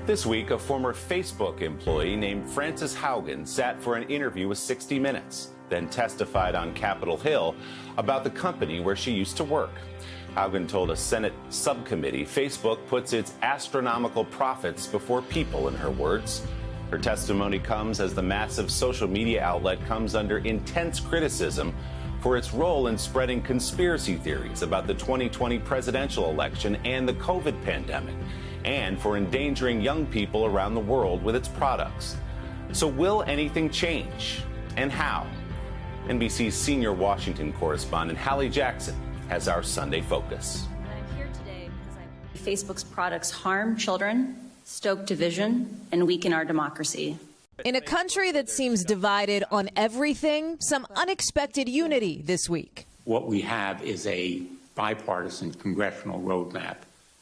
This week, a former Facebook employee named Frances Haugen sat for an interview with 60 Minutes, then testified on Capitol Hill about the company where she used to work. Haugen told a Senate subcommittee Facebook puts its astronomical profits before people, in her words. Her testimony comes as the massive social media outlet comes under intense criticism for its role in spreading conspiracy theories about the 2020 presidential election and the COVID pandemic, and for endangering young people around the world with its products. So will anything change? And how? NBC's senior Washington correspondent Hallie Jackson has our Sunday focus. I'm here today because Facebook's products harm children, stoke division, and weaken our democracy. In a country that seems divided on everything, some unexpected unity this week. What we have is a bipartisan congressional roadmap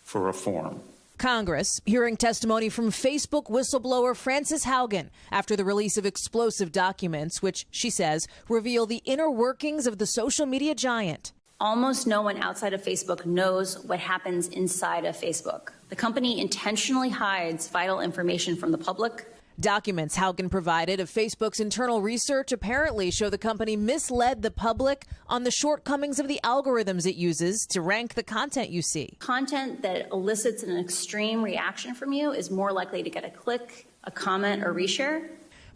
for reform. Congress hearing testimony from Facebook whistleblower Frances Haugen after the release of explosive documents, which she says reveal the inner workings of the social media giant. Almost no one outside of Facebook knows what happens inside of Facebook. The company intentionally hides vital information from the public. Documents Haugen provided of Facebook's internal research apparently show the company misled the public on the shortcomings of the algorithms it uses to rank the content you see. Content that elicits an extreme reaction from you is more likely to get a click, a comment, or reshare.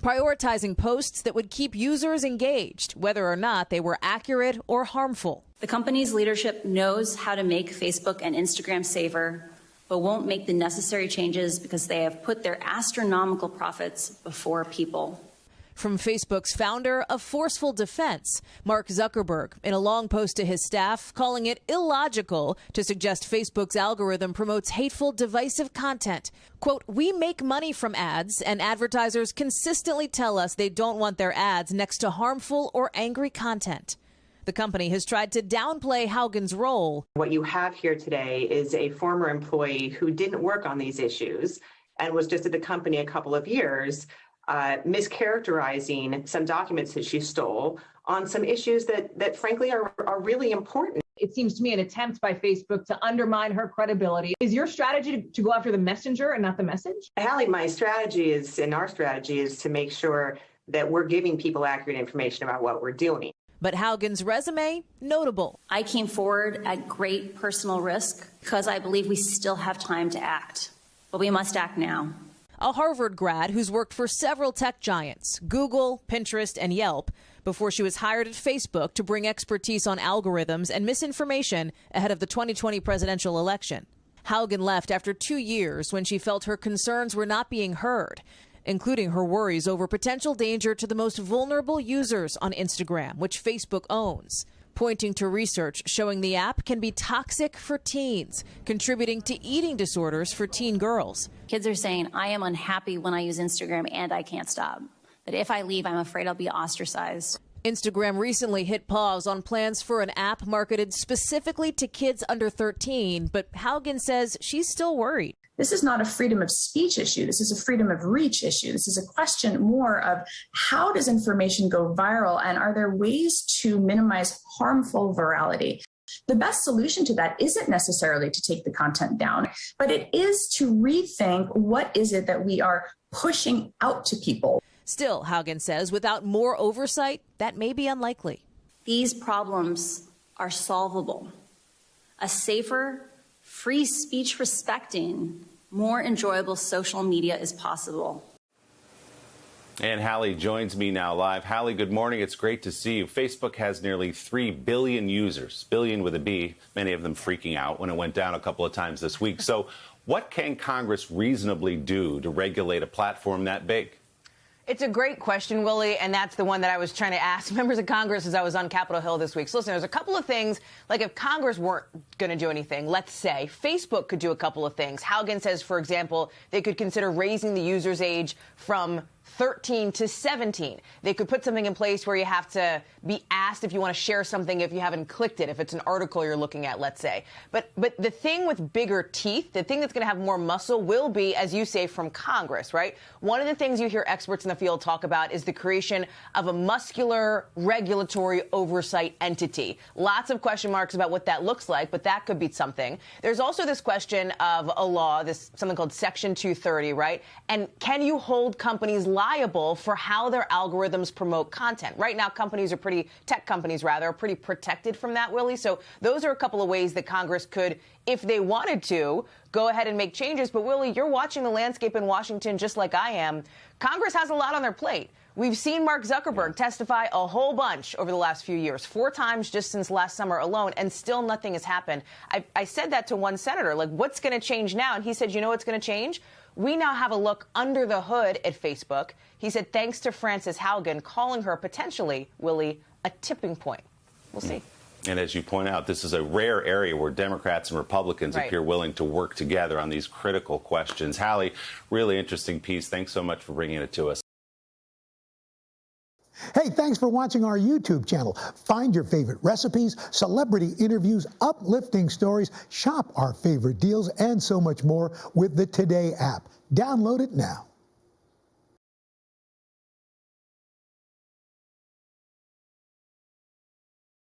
Prioritizing posts that would keep users engaged, whether or not they were accurate or harmful. The company's leadership knows how to make Facebook and Instagram safer, but won't make the necessary changes because they have put their astronomical profits before people. From Facebook's founder, a forceful defense, Mark Zuckerberg, in a long post to his staff, calling it illogical to suggest Facebook's algorithm promotes hateful, divisive content. Quote, "We make money from ads, and advertisers consistently tell us they don't want their ads next to harmful or angry content." The company has tried to downplay Haugen's role. What you have here today is a former employee who didn't work on these issues and was just at the company a couple of years, mischaracterizing some documents that she stole on some issues that frankly are really important. It seems to me an attempt by Facebook to undermine her credibility. Is your strategy to go after the messenger and not the message? Hallie, my strategy is, and our strategy is to make sure that we're giving people accurate information about what we're doing. But Haugen's resume, notable. I came forward at great personal risk because I believe we still have time to act, but we must act now. A Harvard grad who's worked for several tech giants, Google, Pinterest, and Yelp, before she was hired at Facebook to bring expertise on algorithms and misinformation ahead of the 2020 presidential election. Haugen left after 2 years when she felt her concerns were not being heard, including her worries over potential danger to the most vulnerable users on Instagram, which Facebook owns, pointing to research showing the app can be toxic for teens, contributing to eating disorders for teen girls. Kids are saying, I am unhappy when I use Instagram and I can't stop. That if I leave, I'm afraid I'll be ostracized. Instagram recently hit pause on plans for an app marketed specifically to kids under 13, but Haugen says she's still worried. This is not a freedom of speech issue. This is a freedom of reach issue. This is a question more of how does information go viral, and are there ways to minimize harmful virality? The best solution to that isn't necessarily to take the content down, but it is to rethink what is it that we are pushing out to people. Still, Haugen says, without more oversight, that may be unlikely. These problems are solvable. A safer, free speech respecting, more enjoyable social media is possible. And Hallie joins me now live. Hallie, good morning. It's great to see you. Facebook has nearly 3 billion users, billion with a B, many of them freaking out when it went down a couple of times this week. So what can Congress reasonably do to regulate a platform that big? It's a great question, Willie, and that's the one that I was trying to ask members of Congress as I was on Capitol Hill this week. So listen, there's a couple of things, like if Congress weren't going to do anything, let's say, Facebook could do a couple of things. Haugen says, for example, they could consider raising the user's age from 13 to 17. They could put something in place where you have to be asked if you want to share something if you haven't clicked it, if it's an article you're looking at, let's say. But the thing with bigger teeth, the thing that's going to have more muscle will be, as you say, from Congress, right? One of the things you hear experts in the field talk about is the creation of a muscular regulatory oversight entity. Lots of question marks about what that looks like, but that could be something. There's also this question of a law, something called Section 230, right? And can you hold companies liable for how their algorithms promote content? Right now, tech companies are pretty protected from that, Willie. So those are a couple of ways that Congress could, if they wanted to, go ahead and make changes. But Willie, you're watching the landscape in Washington just like I am. Congress has a lot on their plate. We've seen Mark Zuckerberg testify a whole bunch over the last few years, 4 times just since last summer alone, and still nothing has happened. I said that to one senator, like, what's going to change now? And he said, you know what's going to change? We now have a look under the hood at Facebook. He said, thanks to Frances Haugen, calling her potentially, Willie, a tipping point. We'll see. And as you point out, this is a rare area where Democrats and Republicans appear willing to work together on these critical questions. Hallie, really interesting piece. Thanks so much for bringing it to us. Hey, thanks for watching our YouTube channel. Find your favorite recipes, celebrity interviews, uplifting stories, shop our favorite deals, and so much more with the Today app. Download it now.